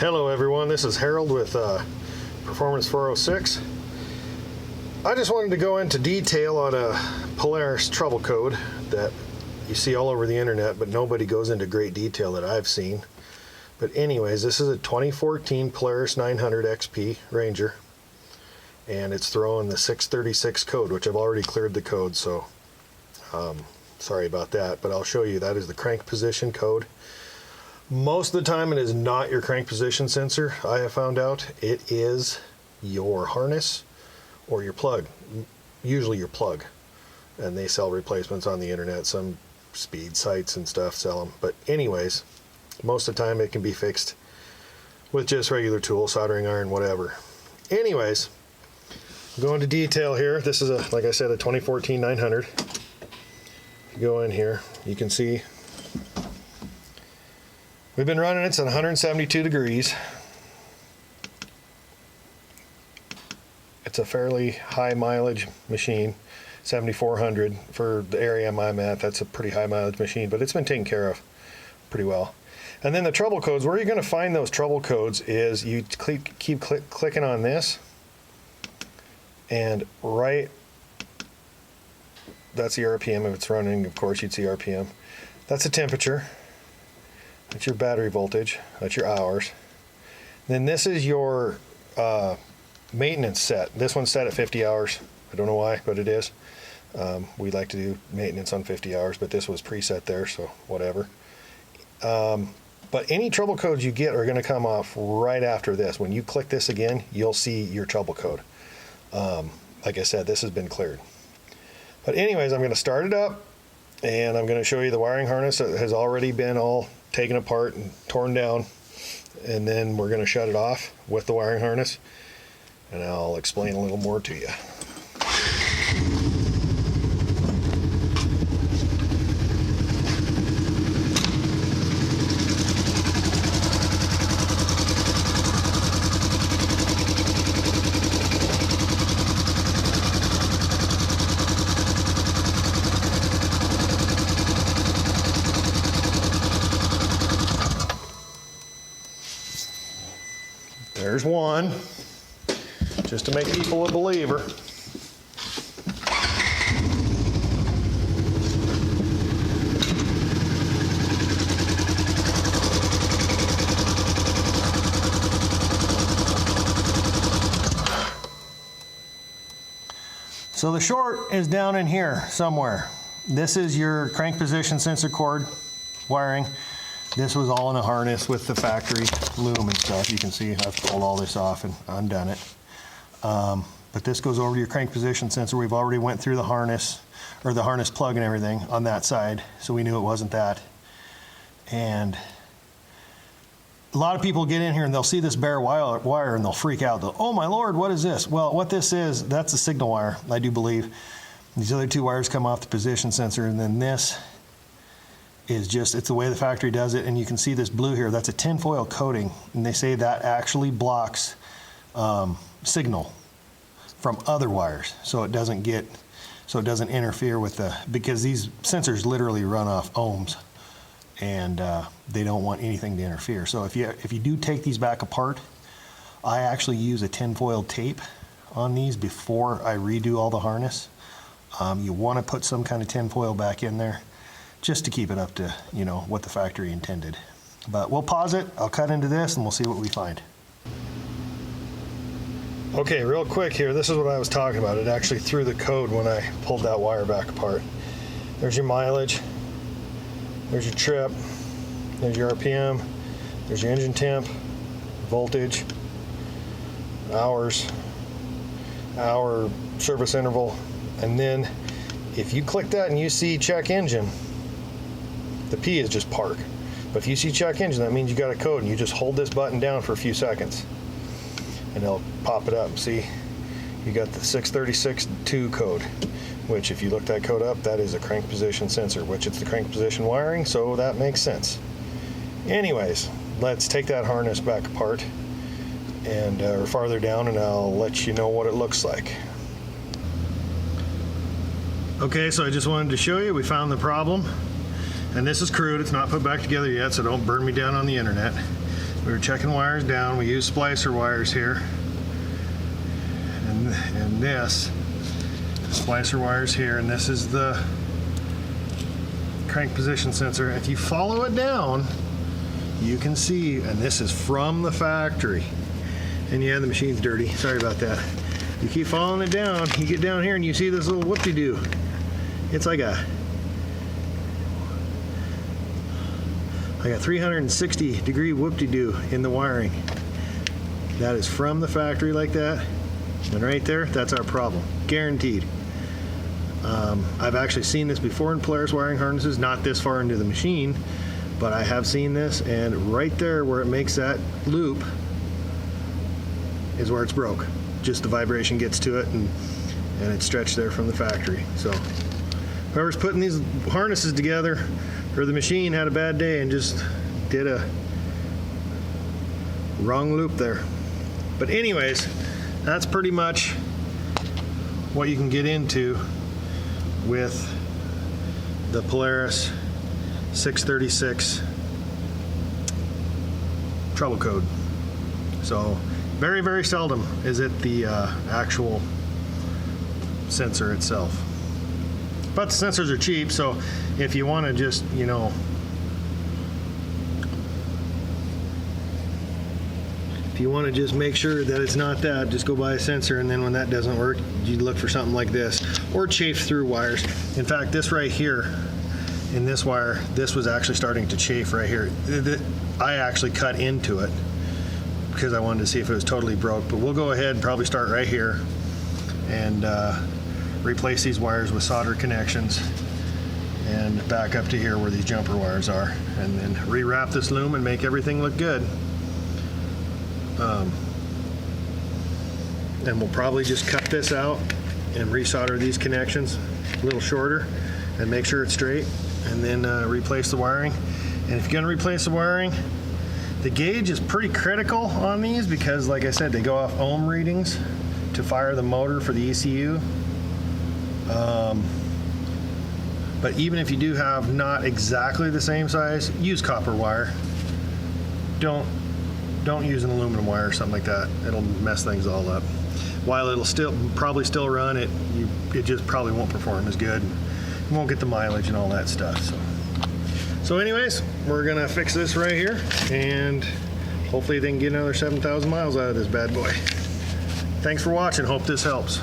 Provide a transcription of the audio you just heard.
Hello everyone, this is Harold with Performance 406. I just wanted to go into detail on a Polaris trouble code that you see all over the internet, but nobody goes into great detail that I've seen. But anyways, this is a 2014 Polaris 900 XP Ranger, and it's throwing the 636 code, which I've already cleared the code, so sorry about that, but I'll show you. That is the crank position code. Most of the time it is not your crank position sensor, I have found out. It is your harness or your plug, usually your plug. And they sell replacements on the internet. Some speed sites and stuff sell them. But anyways, most of the time it can be fixed with just regular tools, soldering iron, whatever. Anyways, go into detail here. This is, like I said, a 2014 900. If you go in here, you can see we've been running it at 172 degrees. It's a fairly high mileage machine, 7,400 for the area I'm at. That's a pretty high mileage machine, but it's been taken care of pretty well. And then the trouble codes, where you're going to find those trouble codes is you keep clicking on this, and right, that's the RPM. If it's running, of course, you'd see RPM. That's the temperature. That's your battery voltage. That's your hours. Then this is your maintenance set. This one's set at 50 hours. I don't know why, but it is. We like to do maintenance on 50 hours, but this was preset there, so whatever. But any trouble codes you get are going to come off right after this. When you click this again, you'll see your trouble code. Like I said, this has been cleared. But anyways, I'm going to start it up, and I'm going to show you the wiring harness that has already been all taken apart and torn down, and then we're going to shut it off with the wiring harness, and I'll explain a little more to you. There's one, just to make people a believer. So the short is down in here somewhere. This is your crank position sensor cord wiring. This was all in a harness with the factory loom and stuff. You can see I've pulled all this off and undone it. But this goes over to your crank position sensor. We've already went through the harness, or the harness plug and everything on that side, so we knew it wasn't that. And a lot of people get in here and they'll see this bare wire and they'll freak out. They'll, oh my Lord, what is this? Well, what this is, that's a signal wire, I do believe. These other two wires come off the position sensor, and then this is just, it's the way the factory does it. And you can see this blue here, that's a tinfoil coating, and they say that actually blocks signal from other wires, so it doesn't interfere with the, because these sensors literally run off ohms, and they don't want anything to interfere. So if you do take these back apart, I actually use a tinfoil tape on these before I redo all the harness. You want to put some kind of tinfoil back in there, just to keep it up to, you know, what the factory intended. But we'll pause it, I'll cut into this, and we'll see what we find. Okay, real quick here, this is what I was talking about. It actually threw the code when I pulled that wire back apart. There's your mileage, there's your trip, there's your RPM, there's your engine temp, voltage, hours, hour service interval, and then if you click that and you see check engine, the P is just park. But if you see check engine, that means you got a code, and you just hold this button down for a few seconds and it'll pop it up. See, you got the 636-2 code, which if you look that code up, that is a crank position sensor, which it's the crank position wiring, so that makes sense. Anyways, let's take that harness back apart and or farther down, and I'll let you know what it looks like. Okay, so I just wanted to show you, we found the problem. And this is crude, it's not put back together yet, so don't burn me down on the internet. we were checking wires down. We used splicer wires here. And this, splicer wires here, and this is the crank position sensor. If you follow it down, you can see, and this is from the factory. And yeah, the machine's dirty. Sorry about that. You keep following it down, you get down here and you see this little whoop-de-doo. It's like a 360-degree whoop-de-doo in the wiring. That is from the factory like that. And right there, that's our problem. Guaranteed. I've actually seen this before in Polaris wiring harnesses, not this far into the machine, but I have seen this, and right there where it makes that loop is where it's broke. Just the vibration gets to it, and it's stretched there from the factory. So whoever's putting these harnesses together, or the machine, had a bad day and just did a wrong loop there. But anyways, that's pretty much what you can get into with the Polaris 636 trouble code. So very, very seldom is it the actual sensor itself. But the sensors are cheap, so if you want to just, you know, if you want to just make sure that it's not that, just go buy a sensor, and then when that doesn't work, you look for something like this, or chafe through wires. In fact, this right here, in this wire, this was actually starting to chafe right here. I actually cut into it because I wanted to see if it was totally broke, but we'll go ahead and probably start right here and replace these wires with solder connections and back up to here where these jumper wires are, and then rewrap this loom and make everything look good. And we'll probably just cut this out and resolder these connections a little shorter and make sure it's straight, and then replace the wiring. And if you're going to replace the wiring, the gauge is pretty critical on these because, like I said, they go off ohm readings to fire the motor for the ECU. But even if you do have not exactly the same size, use copper wire. Don't use an aluminum wire or something like that. It'll mess things all up. While it'll probably still run, it just probably won't perform as good. You won't get the mileage and all that stuff. So anyways, we're gonna fix this right here, and hopefully they can get another 7,000 miles out of this bad boy. Thanks for watching. Hope this helps.